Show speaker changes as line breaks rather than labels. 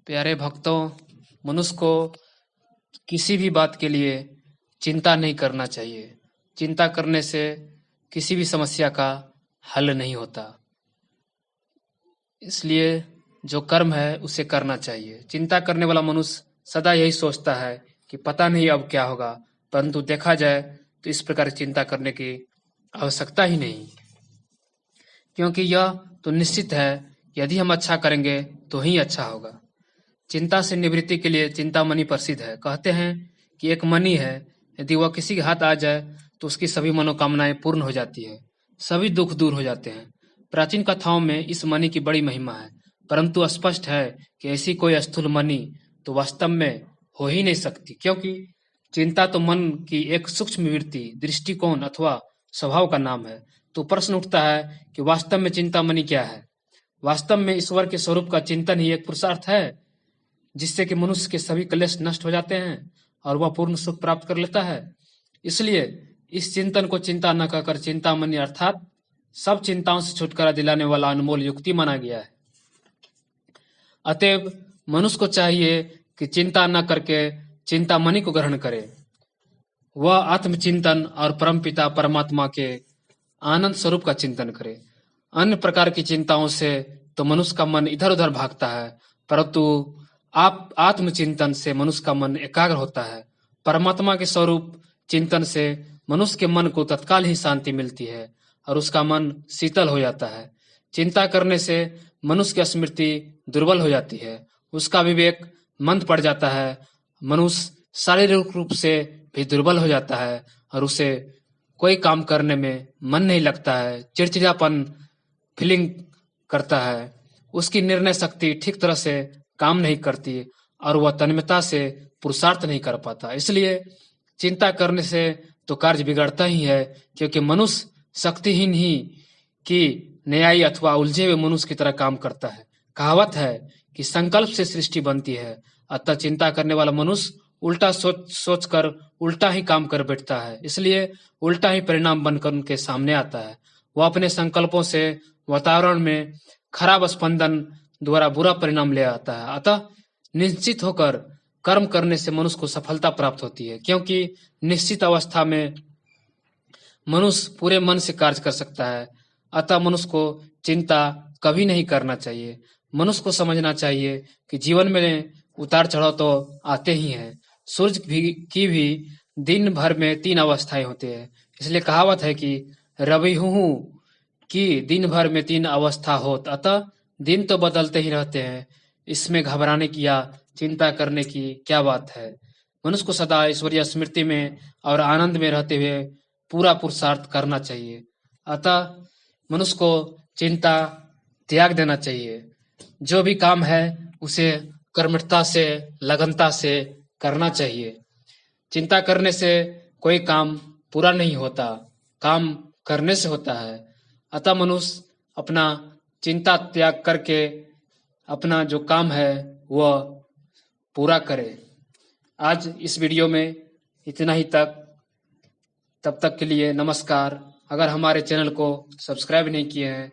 प्यारे भक्तों, मनुष्य को किसी भी बात के लिए चिंता नहीं करना चाहिए। चिंता करने से किसी भी समस्या का हल नहीं होता। इसलिए जो कर्म है उसे करना चाहिए। चिंता करने वाला मनुष्य सदा यही सोचता है कि पता नहीं अब क्या होगा, परंतु देखा जाए तो इस प्रकार चिंता करने की आवश्यकता ही नहीं, क्योंकि यह तो निश्चित है यदि हम अच्छा करेंगे तो ही अच्छा होगा। चिंता से निवृत्ति के लिए चिंतामणि प्रसिद्ध है। कहते हैं कि एक मणि है, यदि वह किसी के हाथ आ जाए तो उसकी सभी मनोकामनाएं पूर्ण हो जाती है, सभी दुख दूर हो जाते हैं। प्राचीन कथाओं में इस मणि की बड़ी महिमा है, परंतु स्पष्ट है कि ऐसी कोई स्थूल मणि तो वास्तव में हो ही नहीं सकती, क्योंकि चिंता तो मन की एक सूक्ष्म वृत्ति, दृष्टिकोण अथवा स्वभाव का नाम है। तो प्रश्न उठता है कि वास्तव में चिंतामणि क्या है? वास्तव में ईश्वर के स्वरूप का चिंतन ही एक पुरुषार्थ है, जिससे कि मनुष्य के सभी क्लेश नष्ट हो जाते हैं और वह पूर्ण सुख प्राप्त कर लेता है। इसलिए इस चिंतन को चिंता न कहकर चिंतामणि अर्थात सब चिंताओं से छुटकारा दिलाने वाला अनमोल युक्ति माना गया है। अतएव मनुष्य को चाहिए कि चिंता न करके चिंतामणि को ग्रहण करे। वह आत्मचिंतन और परमपिता परमात्मा के आनंद स्वरूप का चिंतन करे। अन्य प्रकार की चिंताओं से तो मनुष्य का मन इधर उधर भागता है, परंतु आप आत्मचिंतन से मनुष्य का मन एकाग्र होता है। परमात्मा के स्वरूप चिंतन से मनुष्य के मन को तत्काल ही शांति मिलती है और उसका मन शीतल हो जाता है। चिंता करने से मनुष्य की स्मृति दुर्बल हो जाती है, उसका विवेक मंद पड़ जाता है, मनुष्य शारीरिक रूप से भी दुर्बल हो जाता है और उसे कोई काम करने में मन नहीं लगता है, चिड़चिड़ापन फीलिंग करता है, उसकी निर्णय शक्ति ठीक तरह से काम नहीं करती और वह तन्मयता से पुरुषार्थ नहीं कर पाता। इसलिए चिंता करने से तो कार्य बिगड़ता ही है, क्योंकि मनुष्य शक्तिहीन ही कि न्यायी अथवा उलझे हुए मनुष्य की तरह काम करता है। कहावत है कि संकल्प से सृष्टि बनती है, अतः चिंता करने वाला मनुष्य उल्टा सोच कर उल्टा ही काम कर बैठता है, इसलिए उल्टा ही परिणाम बनकर उनके सामने आता है। वह अपने संकल्पों से वातावरण में खराब स्पंदन द्वारा बुरा परिणाम ले आता है। अतः निश्चित होकर कर्म करने से मनुष्य को सफलता प्राप्त होती है, क्योंकि निश्चित अवस्था में मनुष्य पूरे मन से कार्य कर सकता है। अतः मनुष्य को चिंता कभी नहीं करना चाहिए। मनुष्य को समझना चाहिए कि जीवन में उतार चढ़ाव तो आते ही हैं। सूर्य की भी दिन भर में 3 अवस्थाएं होती है, इसलिए कहावत है कि रवि हूँ कि दिन भर में 3 अवस्था होत। अतः दिन तो बदलते ही रहते हैं, इसमें घबराने की या चिंता करने की क्या बात है। मनुष्य को सदा ईश्वरीय स्मृति में और आनंद में रहते हुए पूरा पुरुषार्थ करना चाहिए। अतः मनुष्य को चिंता त्याग देना चाहिए। जो भी काम है उसे कर्मठता से, लगनता से करना चाहिए। चिंता करने से कोई काम पूरा नहीं होता, काम करने से होता है। अतः मनुष्य अपना चिंता त्याग करके अपना जो काम है वह पूरा करे। आज इस वीडियो में इतना ही तब तक के लिए नमस्कार। अगर हमारे चैनल को सब्सक्राइब नहीं किए हैं